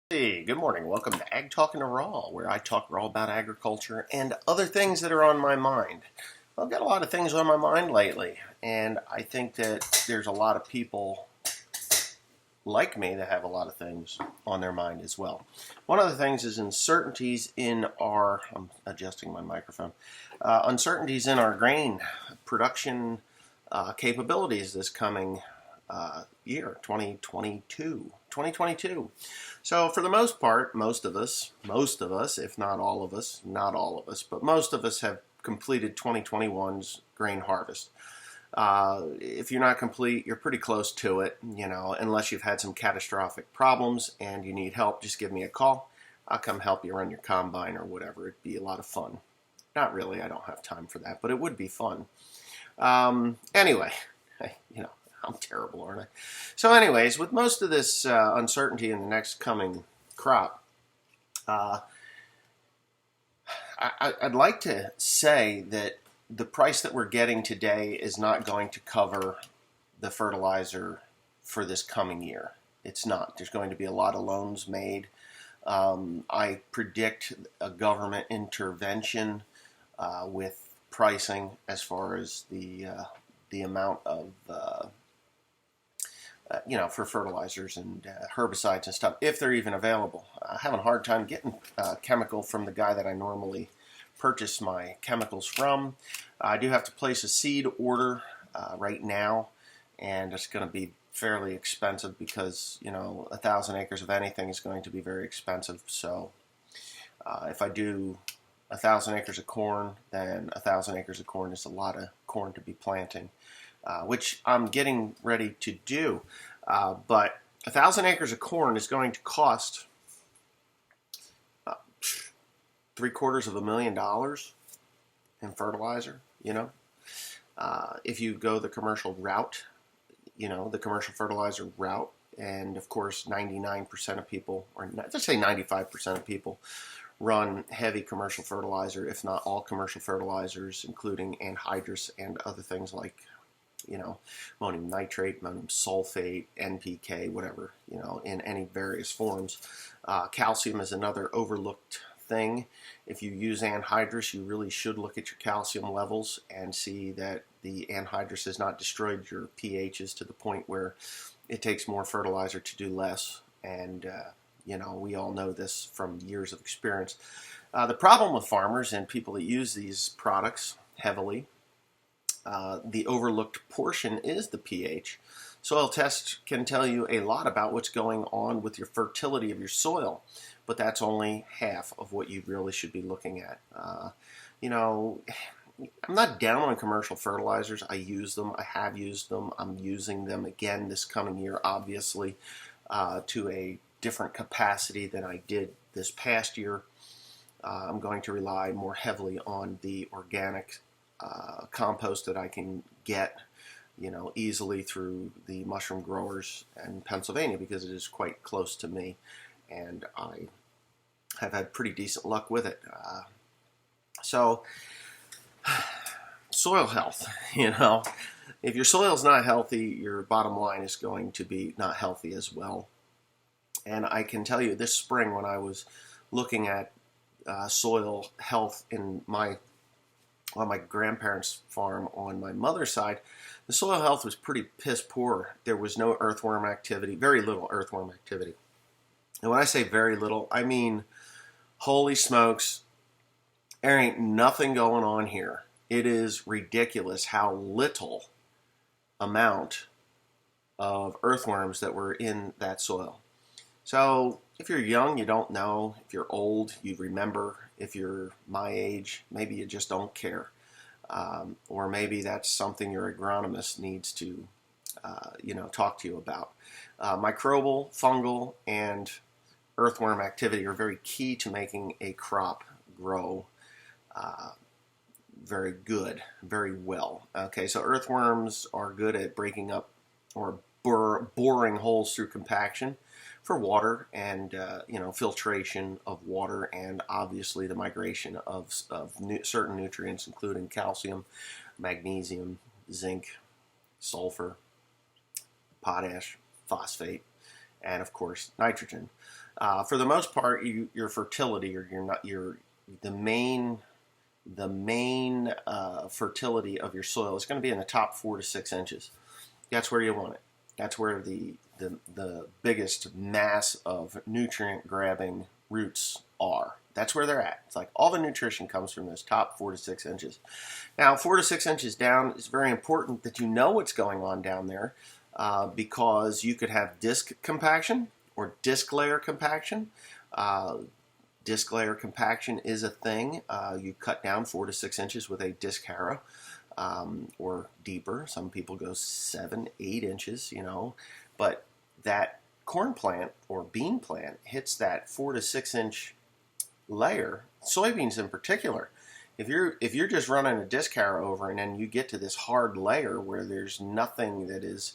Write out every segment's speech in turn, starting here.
Hey, good morning. Welcome to Ag Talking to Raw, where I talk raw about agriculture and other things that are on my mind. I've got a lot of things on my mind lately, and I think that there's a lot of people like me that have a lot of things on their mind as well. One of the things is uncertainties in our, I'm adjusting my microphone, uncertainties in our grain production capabilities this coming year, 2022. So for the most part, most of us, if not all of us, not all of us, but most of us have completed 2021's grain harvest. If you're not complete, you're pretty close to it, unless you've had some catastrophic problems and you need help, just give me a call. I'll come help you run your combine or whatever. It'd be a lot of fun. Not really, I don't have time for that, but it would be fun. Anyway, I'm terrible, aren't I? So anyways, with most of this uncertainty in the next coming crop, I'd like to say that the price that we're getting today is not going to cover the fertilizer for this coming year. It's not. There's going to be a lot of loans made. I predict a government intervention with pricing as far as the amount of for fertilizers and herbicides and stuff, if they're even available. I'm having a hard time getting chemical from the guy that I normally purchase my chemicals from. I do have to place a seed order right now, and it's going to be fairly expensive because 1,000 acres of anything is going to be very expensive. So if I do 1,000 acres of corn, then 1,000 acres of corn is a lot of corn to be planting, which I'm getting ready to do. But 1,000 acres of corn is going to cost $750,000 in fertilizer. If you go the commercial route, the commercial fertilizer route, and of course 99% of people, or let's say 95% of people, run heavy commercial fertilizer, if not all commercial fertilizers, including anhydrous and other things like ammonium nitrate, ammonium sulfate, NPK, whatever, in any various forms. Calcium is another overlooked thing. If you use anhydrous, you really should look at your calcium levels and see that the anhydrous has not destroyed your pHs to the point where it takes more fertilizer to do less. And, we all know this from years of experience. The problem with farmers and people that use these products heavily, the overlooked portion is the pH. Soil tests can tell you a lot about what's going on with your fertility of your soil, but that's only half of what you really should be looking at. I'm not down on commercial fertilizers. I use them. I have used them. I'm using them again this coming year, obviously, to a different capacity than I did this past year. I'm going to rely more heavily on the organic compost that I can get, easily through the mushroom growers in Pennsylvania because it is quite close to me, and I have had pretty decent luck with it. So, soil health, if your soil's not healthy, your bottom line is going to be not healthy as well. And I can tell you this spring when I was looking at soil health on my grandparents' farm on my mother's side, the soil health was pretty piss poor. There was no earthworm activity, very little earthworm activity. And when I say very little, I mean, holy smokes, there ain't nothing going on here. It is ridiculous how little amount of earthworms that were in that soil. So if you're young, you don't know. If you're old, you remember. If you're my age, maybe you just don't care. Or maybe that's something your agronomist needs to, talk to you about. Microbial, fungal, and earthworm activity are very key to making a crop grow very good, very well. Okay, so earthworms are good at breaking up or boring holes through compaction for water and filtration of water, and obviously the migration of certain nutrients, including calcium, magnesium, zinc, sulfur, potash, phosphate, and of course nitrogen. For the most part, your fertility or the main fertility of your soil is going to be in the top 4 to 6 inches. That's where you want it. That's where the biggest mass of nutrient grabbing roots are. That's where they're at. It's like all the nutrition comes from those top 4 to 6 inches. Now, 4 to 6 inches down is very important that you know what's going on down there, because you could have disc compaction or disc layer compaction. Disc layer compaction is a thing. You cut down 4 to 6 inches with a disc harrow, or deeper. Some people go 7, 8 inches, but that corn plant or bean plant hits that 4 to 6 inch layer. Soybeans in particular. If you're just running a disc harrow over and then you get to this hard layer where there's nothing that is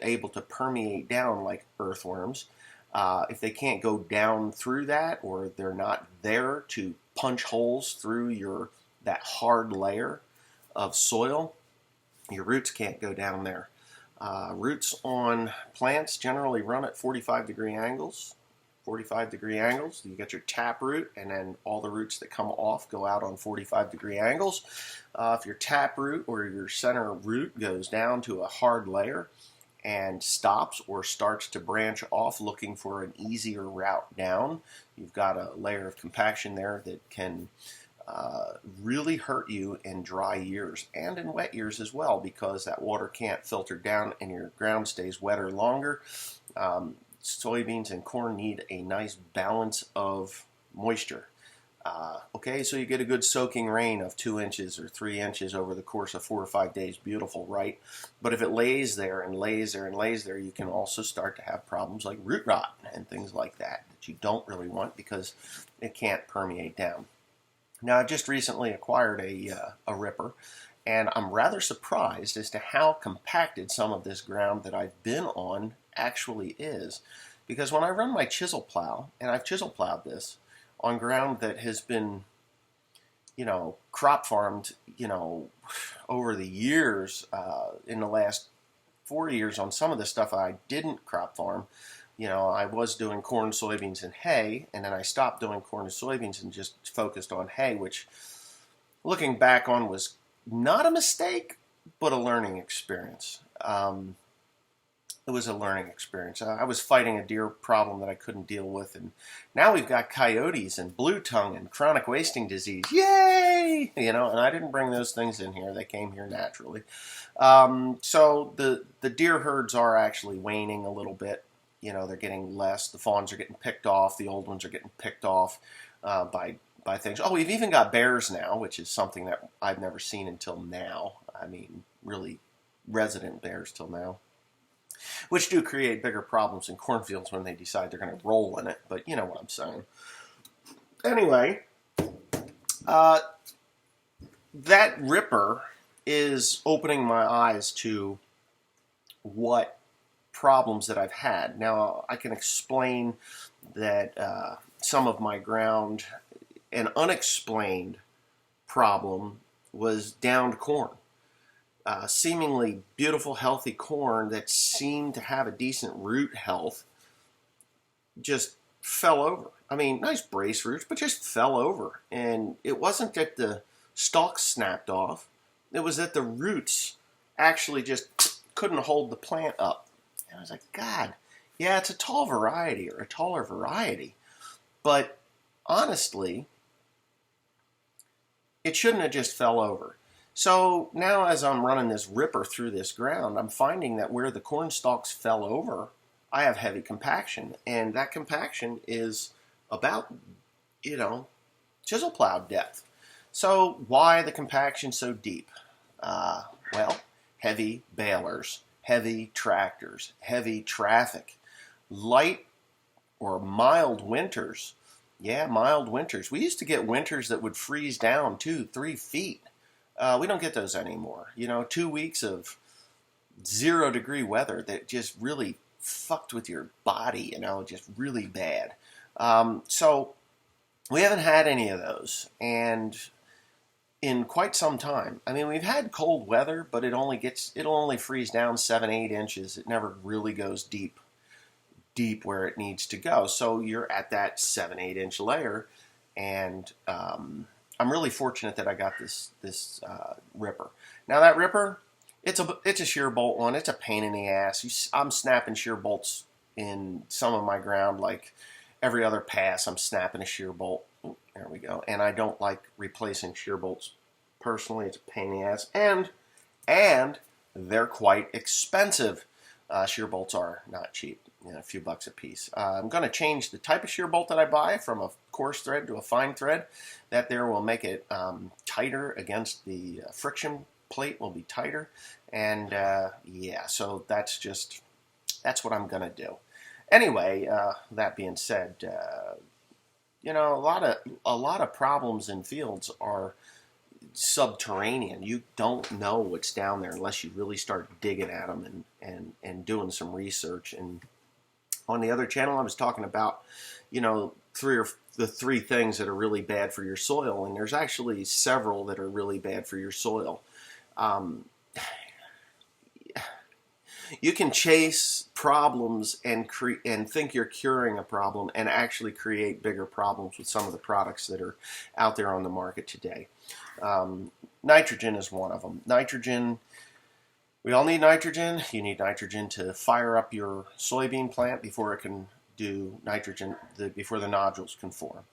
able to permeate down, like earthworms, if they can't go down through that, or they're not there to punch holes through that hard layer of soil, your roots can't go down there. Roots on plants generally run at 45-degree angles. 45-degree angles. You get your tap root, and then all the roots that come off go out on 45-degree angles. If your tap root or your center root goes down to a hard layer and stops or starts to branch off looking for an easier route down, you've got a layer of compaction there that can really hurt you in dry years and in wet years as well, because that water can't filter down and your ground stays wetter longer. Soybeans and corn need a nice balance of moisture. Okay, so you get a good soaking rain of 2 inches or 3 inches over the course of 4 or 5 days. Beautiful, right? But if it lays there and lays there and lays there, you can also start to have problems like root rot and things like that you don't really want because it can't permeate down. Now, I've just recently acquired a ripper, and I'm rather surprised as to how compacted some of this ground that I've been on actually is. Because when I run my chisel plow, and I've chisel plowed this on ground that has been, crop farmed, over the years, in the last 4 years on some of the stuff I didn't crop farm. I was doing corn, soybeans, and hay, and then I stopped doing corn and soybeans and just focused on hay, which, looking back on, was not a mistake, but a learning experience. It was a learning experience. I was fighting a deer problem that I couldn't deal with, and now we've got coyotes and blue tongue and chronic wasting disease. Yay! And I didn't bring those things in here. They came here naturally. So the deer herds are actually waning a little bit. They're getting less. The fawns are getting picked off. The old ones are getting picked off by things. Oh, we've even got bears now, which is something that I've never seen until now. I mean, really resident bears till now. Which do create bigger problems in cornfields when they decide they're going to roll in it. But you know what I'm saying. Anyway, that ripper is opening my eyes to what problems that I've had. Now, I can explain that some of my ground, an unexplained problem, was downed corn. Seemingly beautiful, healthy corn that seemed to have a decent root health just fell over. I mean, nice brace roots, but just fell over. And it wasn't that the stalks snapped off. It was that the roots actually just couldn't hold the plant up. And I was like, God, yeah, it's a tall variety or a taller variety. But honestly, it shouldn't have just fell over. So now as I'm running this ripper through this ground, I'm finding that where the corn stalks fell over, I have heavy compaction. And that compaction is about, chisel plow depth. So why the compaction so deep? Well, heavy balers, heavy tractors, heavy traffic, light or mild winters. Yeah, mild winters. We used to get winters that would freeze down 2-3 feet. We don't get those anymore. 2 weeks of 0-degree weather that just really fucked with your body, just really bad. So we haven't had any of those, and in quite some time. I mean, we've had cold weather, but it'll only freeze down 7-8 inches. It never really goes deep deep where it needs to go. So you're at that 7-8 inch layer, and I'm really fortunate that I got this ripper. Now that ripper, it's a shear bolt one. It's a pain in the ass. I'm snapping shear bolts in some of my ground, like every other pass. I'm snapping a shear bolt. There we go. And I don't like replacing shear bolts personally. It's a pain in the ass, and they're quite expensive. Shear bolts are not cheap, a few bucks a piece. I'm going to change the type of shear bolt that I buy from a coarse thread to a fine thread. That there will make it tighter against the friction plate, will be tighter. And yeah, so that's what I'm going to do. Anyway, that being said, a lot of problems in fields are subterranean. You don't know what's down there unless you really start digging at them and doing some research. And on the other channel, I was talking about, the three things that are really bad for your soil, and there's actually several that are really bad for your soil. You can chase problems and think you're curing a problem, and actually create bigger problems with some of the products that are out there on the market today. Nitrogen is one of them. Nitrogen, we all need nitrogen. You need nitrogen to fire up your soybean plant before it can do nitrogen, before the nodules can form.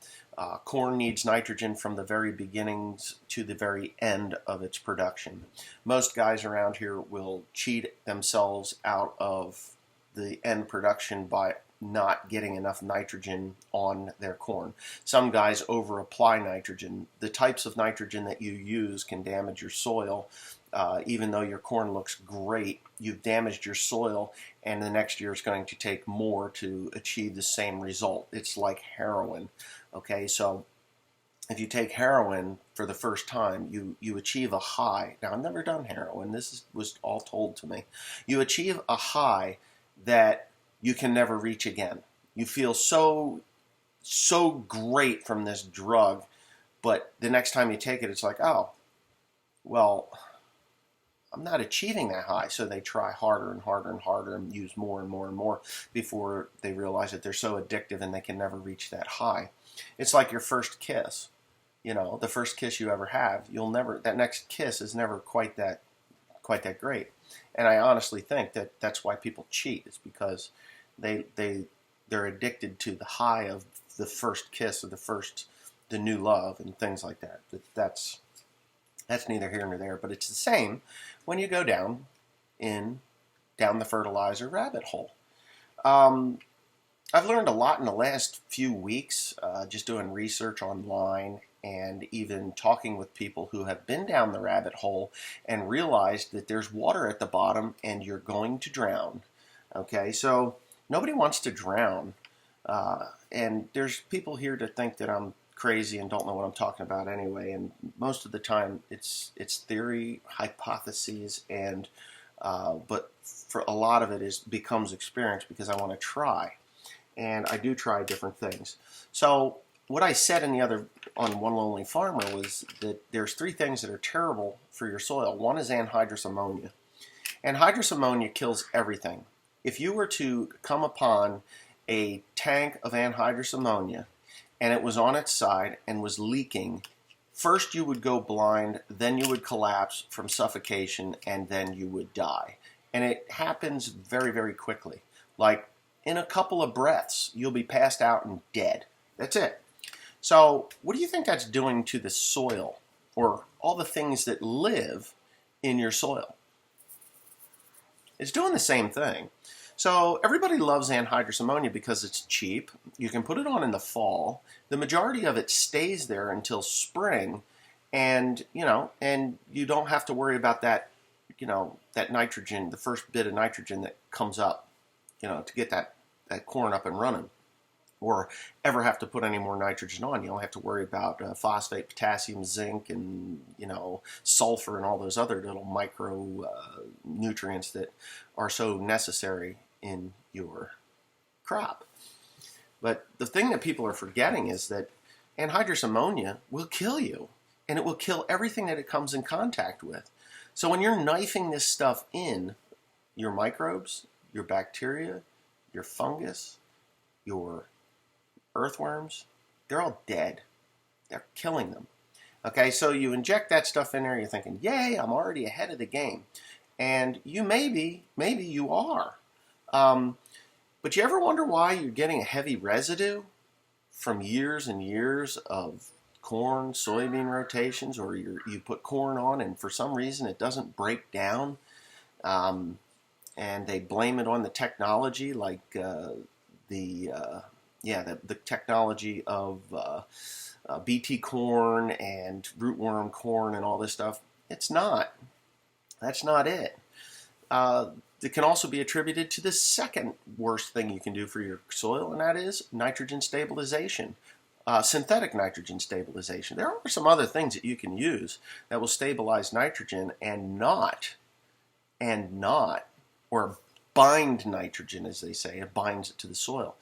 Corn needs nitrogen from the very beginnings to the very end of its production. Most guys around here will cheat themselves out of the end production by not getting enough nitrogen on their corn. Some guys over apply nitrogen. The types of nitrogen that you use can damage your soil. Even though your corn looks great, you've damaged your soil, and the next year is going to take more to achieve the same result. It's like heroin. Okay, so if you take heroin for the first time, you achieve a high. Now, I've never done heroin. Was all told to me. You achieve a high that you can never reach again. You feel so great from this drug, but the next time you take it, it's like, oh, well, I'm not achieving that high. So they try harder and harder and harder and use more and more and more before they realize that they're so addictive and they can never reach that high. It's like your first kiss. The first kiss you ever have, that next kiss is never quite that great. And I honestly think that that's why people cheat. It's because they're addicted to the high of the first kiss, or the new love, and things like that. That's neither here nor there, but it's the same when you go down the fertilizer rabbit hole. I've learned a lot in the last few weeks, just doing research online and even talking with people who have been down the rabbit hole and realized that there's water at the bottom and you're going to drown. Okay, so nobody wants to drown, and there's people here to think that I'm crazy and don't know what I'm talking about anyway, and most of the time it's theory, hypotheses, and but for a lot of it becomes experience, because I want to try, and I do try different things. So what I said on One Lonely Farmer was that there's three things that are terrible for your soil. One is anhydrous ammonia. Anhydrous ammonia kills everything. If you were to come upon a tank of anhydrous ammonia and it was on its side and was leaking, first you would go blind, then you would collapse from suffocation, and then you would die. And it happens very, very quickly. Like in a couple of breaths, you'll be passed out and dead. That's it. So what do you think that's doing to the soil, or all the things that live in your soil? It's doing the same thing. So everybody loves anhydrous ammonia because it's cheap. You can put it on in the fall. The majority of it stays there until spring, and you don't have to worry about that, that nitrogen, the first bit of nitrogen that comes up, to get that corn up and running, or ever have to put any more nitrogen on. You don't have to worry about phosphate, potassium, zinc, and sulfur, and all those other little micro nutrients that are so necessary in your crop. But the thing that people are forgetting is that anhydrous ammonia will kill you, and it will kill everything that it comes in contact with. So when you're knifing this stuff in, your microbes, your bacteria, your fungus, your earthworms, they're all dead. They're killing them. Okay, so you inject that stuff in there, you're thinking, yay, I'm already ahead of the game. And you maybe you are. But you ever wonder why you're getting a heavy residue from years and years of corn, soybean rotations, or you put corn on and for some reason it doesn't break down? And they blame it on the technology, like the technology of BT corn and rootworm corn and all this stuff. It's not. That's not it. It can also be attributed to the second worst thing you can do for your soil, and that is nitrogen stabilization, synthetic nitrogen stabilization. There are some other things that you can use that will stabilize nitrogen and not, or bind nitrogen, as they say. It binds it to the soil.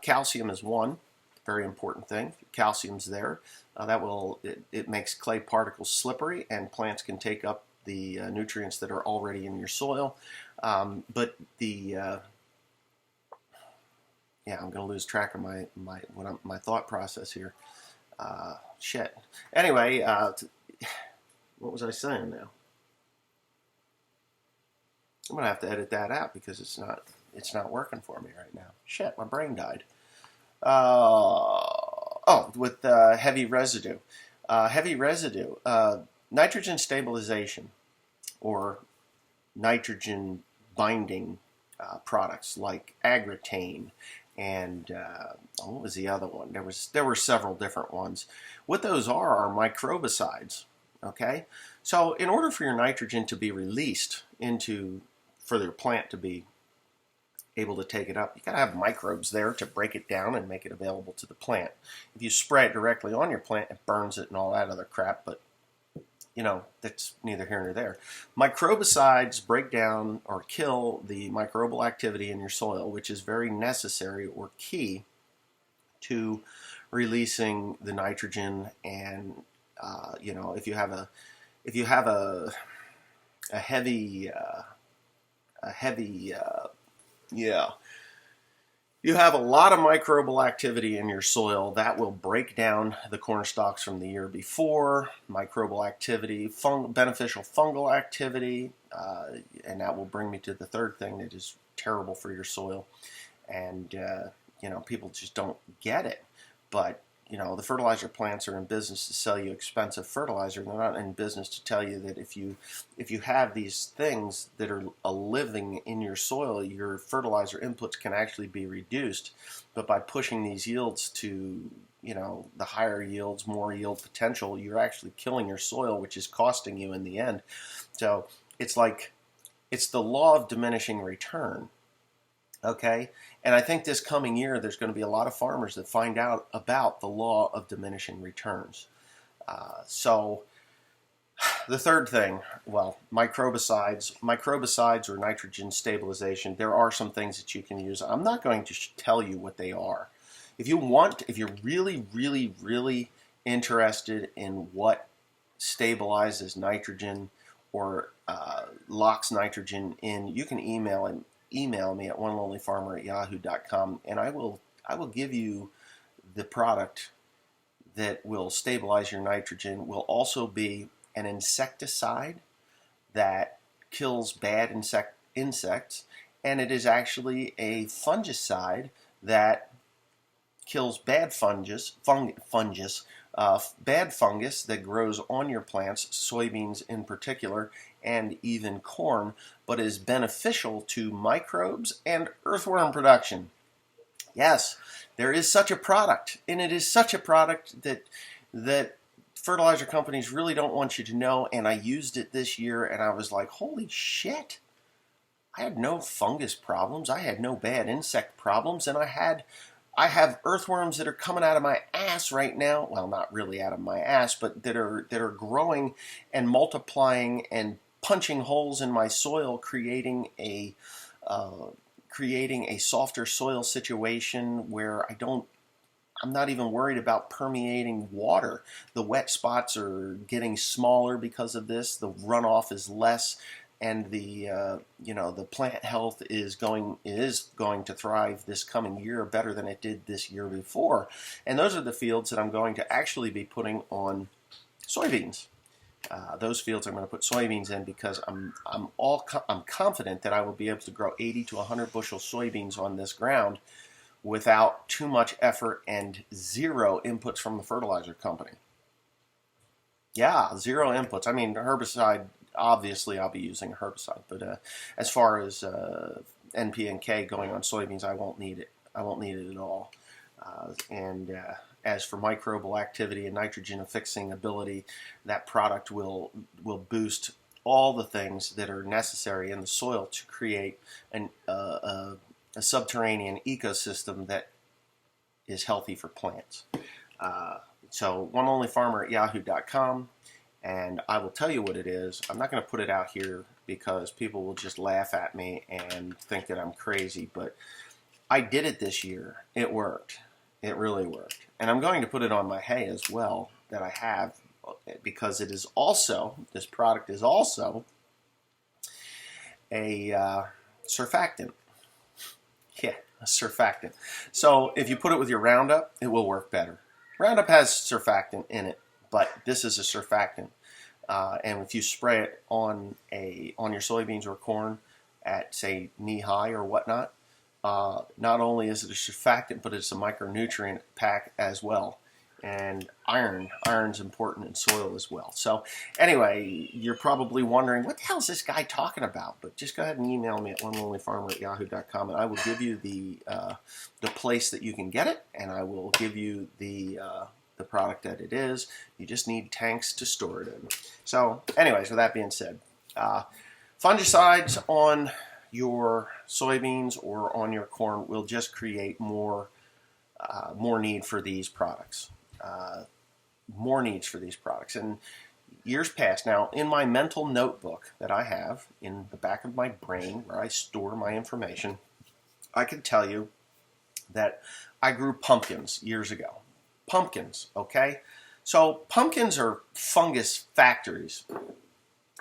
Calcium is one very important thing. Calcium's there. It makes clay particles slippery, and plants can take up the nutrients that are already in your soil. But I'm going to lose track of my thought process here. Shit. Anyway, what was I saying now? I'm going to have to edit that out because it's not working for me right now. Shit, my brain died. With heavy residue. Nitrogen stabilization or nitrogen binding products like agritane and what was the other one? There were several different ones. What those are microbicides. Okay, so in order for your nitrogen to be released for your plant to be able to take it up, you got to have microbes there to break it down and make it available to the plant. If you spray it directly on your plant, it burns it and all that other crap, but that's neither here nor there. Microbicides break down or kill the microbial activity in your soil, which is very necessary or key to releasing the nitrogen. And if you have a heavy you have a lot of microbial activity in your soil that will break down the corn stalks from the year before. Microbial activity, beneficial fungal activity, and that will bring me to the third thing that is terrible for your soil. And people just don't get it. But the fertilizer plants are in business to sell you expensive fertilizer. They're not in business to tell you that if you have these things that are living in your soil, your fertilizer inputs can actually be reduced. But by pushing these yields to the higher yields, more yield potential, you're actually killing your soil, which is costing you in the end. So it's the law of diminishing return. Okay, and I think this coming year there's going to be a lot of farmers that find out about the law of diminishing returns. So the third thing, microbicides or nitrogen stabilization. There are some things that you can use. I'm not going to tell you what they are. If you're really, really, really interested in what stabilizes nitrogen or locks nitrogen in, you can email me at onelonelyfarmer@yahoo.com, and I will give you the product that will stabilize your nitrogen. Will also be an insecticide that kills bad insects, and it is actually a fungicide that kills bad bad fungus that grows on your plants, soybeans in particular, and even corn, but is beneficial to microbes and earthworm production. Yes, there is such a product, and it is such a product that fertilizer companies really don't want you to know, and I used it this year, and I was like, holy shit. I had no fungus problems, I had no bad insect problems, and I have earthworms that are coming out of my ass right now. Well, not really out of my ass, but that are growing and multiplying and punching holes in my soil, creating a softer soil situation where I'm not even worried about permeating water. The wet spots are getting smaller because of this. The runoff is less. and the the plant health is going to thrive this coming year better than it did this year before. And those are the fields that I'm going to actually be putting on soybeans. Those fields I'm going to put soybeans in because I'm confident that I will be able to grow 80 to 100 bushel soybeans on this ground without too much effort and zero inputs from the fertilizer company. Yeah, zero inputs. I mean, herbicide, obviously I'll be using a herbicide, but as far as NP and K going on soybeans, I won't need it. I won't need it at all. And as for microbial activity and nitrogen fixing ability, that product will boost all the things that are necessary in the soil to create a subterranean ecosystem that is healthy for plants. So oneonlyfarmer@yahoo.com, and I will tell you what it is. I'm not going to put it out here because people will just laugh at me and think that I'm crazy, but I did it this year. It worked. It really worked. And I'm going to put it on my hay as well that I have, because it is also, this product is also a surfactant. Yeah, a surfactant. So if you put it with your Roundup, it will work better. Roundup has surfactant in it, but this is a surfactant. And if you spray it on your soybeans or corn at, say, knee high or whatnot, not only is it a surfactant, but it's a micronutrient pack as well. And iron's important in soil as well. So anyway, you're probably wondering, what the hell is this guy talking about? But just go ahead and email me at oneonlyfarmer@yahoo.com, and I will give you the place that you can get it, and I will give you the product that it is. You just need tanks to store it in. So anyways, with that being said, fungicides on your soybeans or on your corn will just create more need for these products. More needs for these products. And years past, now in my mental notebook that I have in the back of my brain where I store my information, I can tell you that I grew pumpkins years ago. Pumpkins, okay? So pumpkins are fungus factories,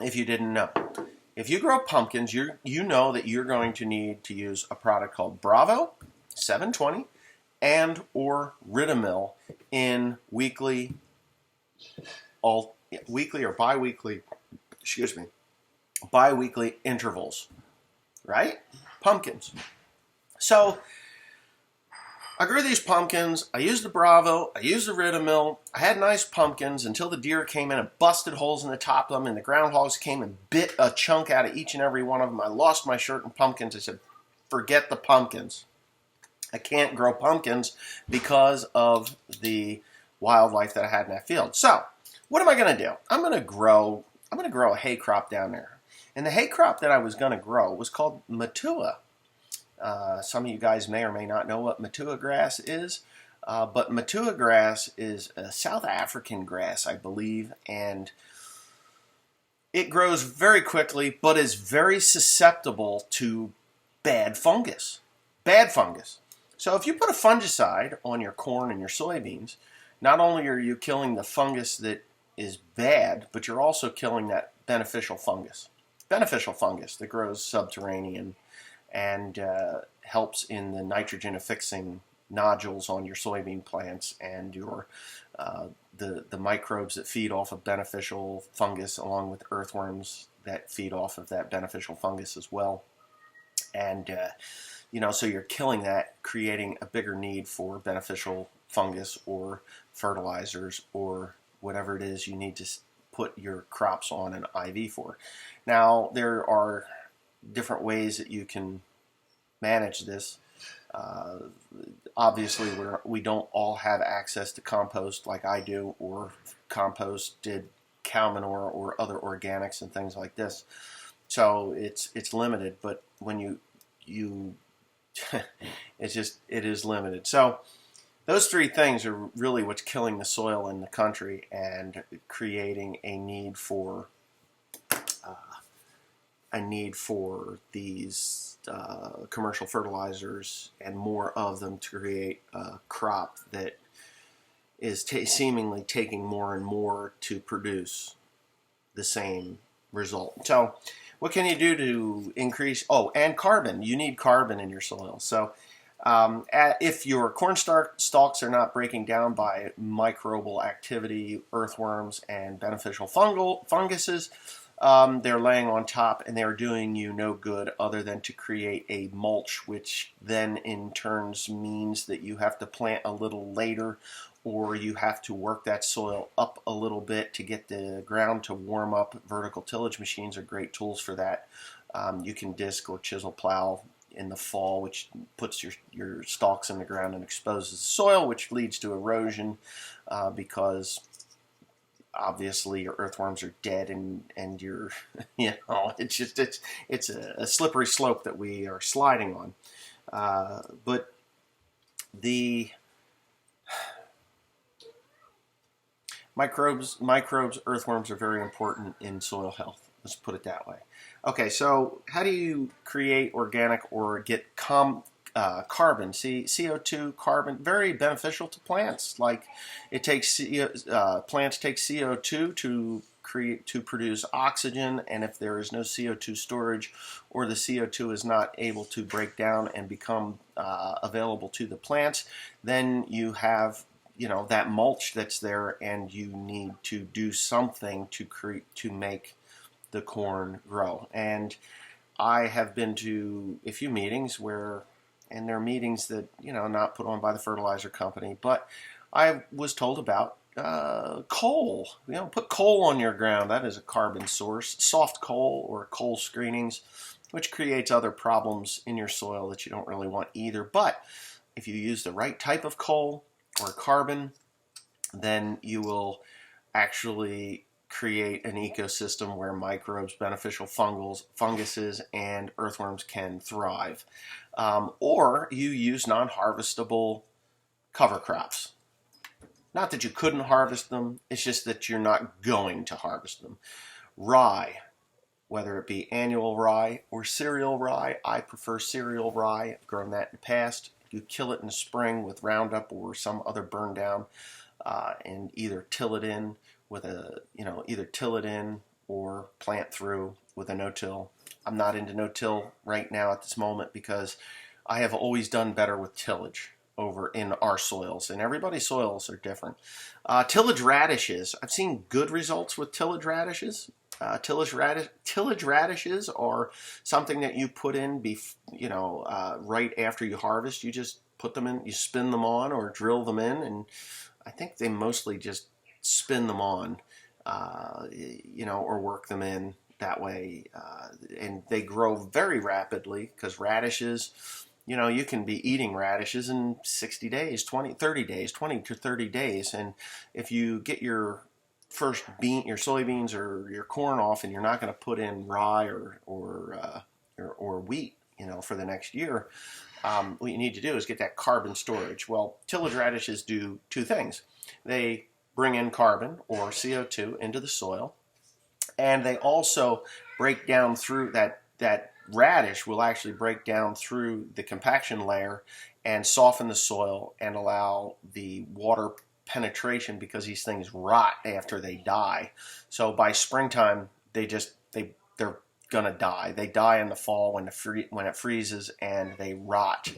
if you didn't know. If you grow pumpkins, you know that you're going to need to use a product called Bravo 720 and or Ridamil in weekly or bi-weekly intervals, right? Pumpkins. So I grew these pumpkins. I used the Bravo. I used the Ridamil. I had nice pumpkins until the deer came in and busted holes in the top of them, and the groundhogs came and bit a chunk out of each and every one of them. I lost my shirt in pumpkins. I said, forget the pumpkins. I can't grow pumpkins because of the wildlife that I had in that field. So what am I going to do? I'm going to grow a hay crop down there. And the hay crop that I was going to grow was called Matua. Some of you guys may or may not know what Matua grass is, but Matua grass is a South African grass, I believe, and it grows very quickly, but is very susceptible to bad fungus. Bad fungus. So if you put a fungicide on your corn and your soybeans, not only are you killing the fungus that is bad, but you're also killing that beneficial fungus. Beneficial fungus that grows subterranean and helps in the nitrogen fixing nodules on your soybean plants and your the microbes that feed off of beneficial fungus, along with earthworms that feed off of that beneficial fungus as well. And so you're killing that, creating a bigger need for beneficial fungus or fertilizers or whatever it is you need to put your crops on an IV for. Now, there are different ways that you can manage this. Obviously, we don't all have access to compost like I do, or composted cow manure or other organics and things like this. So it's limited, but when you it is limited. So those three things are really what's killing the soil in the country and creating a need for these commercial fertilizers and more of them to create a crop that is seemingly taking more and more to produce the same result. So What can you do to increase? Oh, and carbon. You need carbon in your soil. So if your corn stalks are not breaking down by microbial activity, earthworms, and beneficial funguses, they're laying on top and they're doing you no good other than to create a mulch, which then in turns means that you have to plant a little later, or you have to work that soil up a little bit to get the ground to warm up. Vertical tillage machines are great tools for that. You can disc or chisel plow in the fall, which puts your stalks in the ground and exposes the soil, which leads to erosion because obviously your earthworms are dead and you're it's a slippery slope that we are sliding on. But the microbes, earthworms are very important in soil health. Let's put it that way. Okay, so how do you create organic or get carbon? See, CO2, carbon, very beneficial to plants. Like it takes plants take CO2 to produce oxygen, and if there is no CO2 storage, or the CO2 is not able to break down and become available to the plants, then you have that mulch that's there, and you need to do something to make the corn grow. And I have been to a few meetings and they're meetings that not put on by the fertilizer company, but I was told about coal. Put coal on your ground. That is a carbon source. Soft coal or coal screenings, which creates other problems in your soil that you don't really want either. But if you use the right type of coal or carbon, then you will actually create an ecosystem where microbes, beneficial funguses, and earthworms can thrive. Or you use non-harvestable cover crops. Not that you couldn't harvest them, it's just that you're not going to harvest them. Rye, whether it be annual rye or cereal rye. I prefer cereal rye. I've grown that in the past. You kill it in the spring with Roundup or some other burn down, and either till it in or plant through with a no-till. I'm not into no-till right now at this moment because I have always done better with tillage over in our soils, and everybody's soils are different. Tillage radishes. I've seen good results with tillage radishes. Tillage radishes are something that you put in, right after you harvest. You just put them in, you spin them on or drill them in, and I think they mostly just spin them on, or work them in that way, and they grow very rapidly because radishes. You can be eating radishes in 60 days, 20 to 30 days. And if you get your first your soybeans or your corn off, and you're not going to put in rye or wheat, for the next year, what you need to do is get that carbon storage. Well, tillage radishes do two things. They bring in carbon or CO2 into the soil, and they also break down through that radish will actually break down through the compaction layer and soften the soil and allow the water penetration, because these things rot after they die. So by springtime, they're gonna die. They die in the fall when it freezes, and they rot,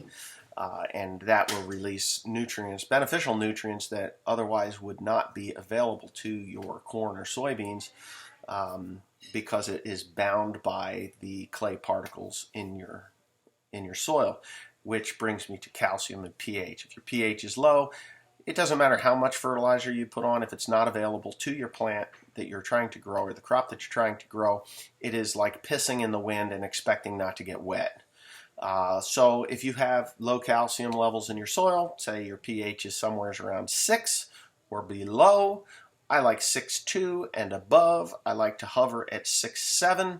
and that will release nutrients, beneficial nutrients that otherwise would not be available to your corn or soybeans. Because it is bound by the clay particles in your soil, which brings me to calcium and pH. If your pH is low, it doesn't matter how much fertilizer you put on. If it's not available to your plant that you're trying to grow or the crop that you're trying to grow, it is like pissing in the wind and expecting not to get wet. So if you have low calcium levels in your soil, say your pH is somewhere around 6 or below, I like 6.2 and above. I like to hover at 6.7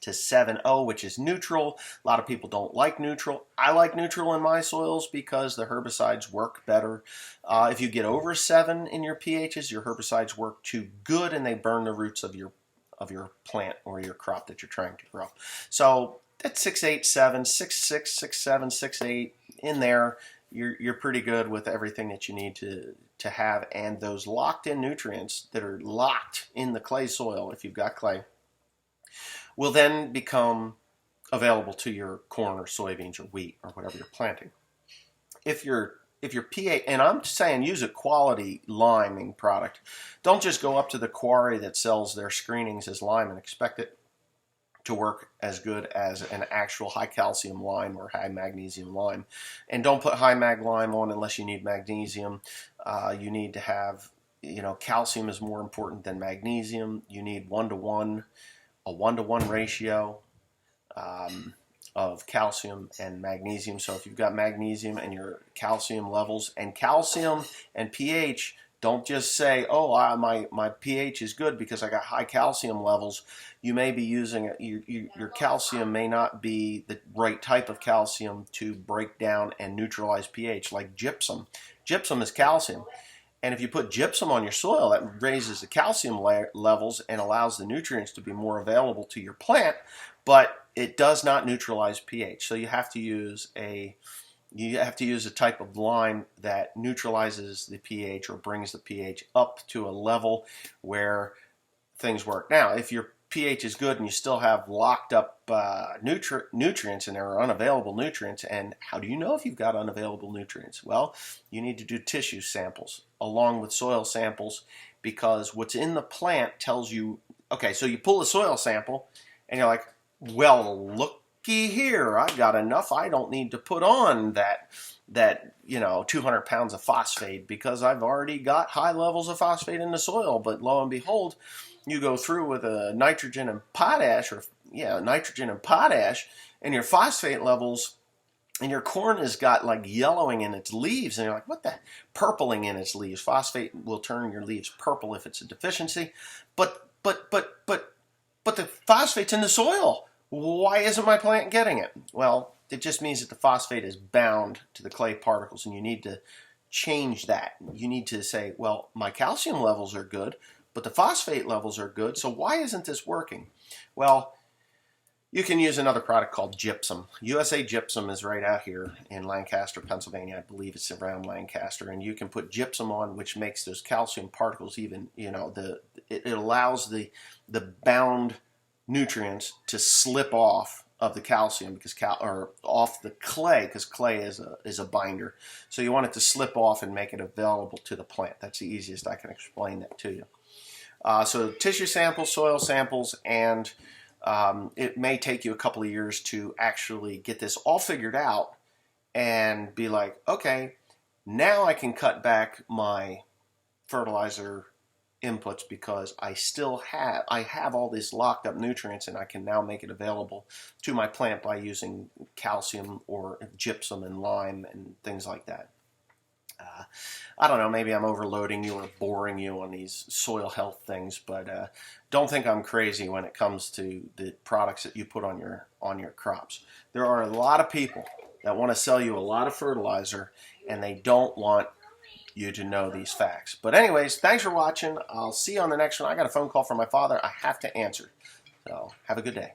to 7.0, which is neutral. A lot of people don't like neutral. I like neutral in my soils because the herbicides work better. If you get over 7 in your pHs, your herbicides work too good and they burn the roots of your plant or your crop that you're trying to grow. So that's 6.8, 7, 6.6, 6.7, 6.8 in there. You're pretty good with everything that you need to have, and those locked in nutrients that are locked in the clay soil, if you've got clay, will then become available to your corn or soybeans or wheat or whatever you're planting. If your pH, and I'm saying use a quality liming product. Don't just go up to the quarry that sells their screenings as lime and expect it to work as good as an actual high calcium lime or high magnesium lime. And don't put high mag lime on unless you need magnesium. You need to have, calcium is more important than magnesium. You need 1-to-1, a 1-to-1 ratio of calcium and magnesium. So if you've got magnesium and your calcium levels, and calcium and pH, don't just say, oh, my pH is good because I got high calcium levels. You may be using, your calcium may not be the right type of calcium to break down and neutralize pH, like gypsum. Gypsum is calcium. And if you put gypsum on your soil, that raises the calcium levels and allows the nutrients to be more available to your plant, but it does not neutralize pH. So you have to use a type of lime that neutralizes the pH or brings the pH up to a level where things work. Now, if your pH is good and you still have locked up nutrients and there are unavailable nutrients, and how do you know if you've got unavailable nutrients? Well, you need to do tissue samples along with soil samples, because what's in the plant tells you, okay, so you pull a soil sample and you're like, well, looky here, I've got enough. I don't need to put on that 200 pounds of phosphate because I've already got high levels of phosphate in the soil. But lo and behold, you go through with a nitrogen and potash, and your phosphate levels, and your corn has got like yellowing in its leaves, and you're like, what the? Purpling in its leaves. Phosphate will turn your leaves purple if it's a deficiency, but the phosphate's in the soil. Why isn't my plant getting it? Well, it just means that the phosphate is bound to the clay particles, and you need to change that. You need to say, well, my calcium levels are good, but the phosphate levels are good, so why isn't this working? Well, you can use another product called gypsum. USA Gypsum is right out here in Lancaster, Pennsylvania. I believe it's around Lancaster, and you can put gypsum on, which makes those calcium particles even, it allows the bound nutrients to slip off of the calcium or off the clay, because clay is a binder. So you want it to slip off and make it available to the plant. That's the easiest I can explain that to you. So tissue samples, soil samples, and it may take you a couple of years to actually get this all figured out and be like, okay, now I can cut back my fertilizer inputs because I have all these locked up nutrients, and I can now make it available to my plant by using calcium or gypsum and lime and things like that. I don't know, maybe I'm overloading you or boring you on these soil health things, but don't think I'm crazy when it comes to the products that you put on your crops. There are a lot of people that want to sell you a lot of fertilizer, and they don't want you to know these facts. But anyways, thanks for watching. I'll see you on the next one. I got a phone call from my father I have to answer. So have a good day.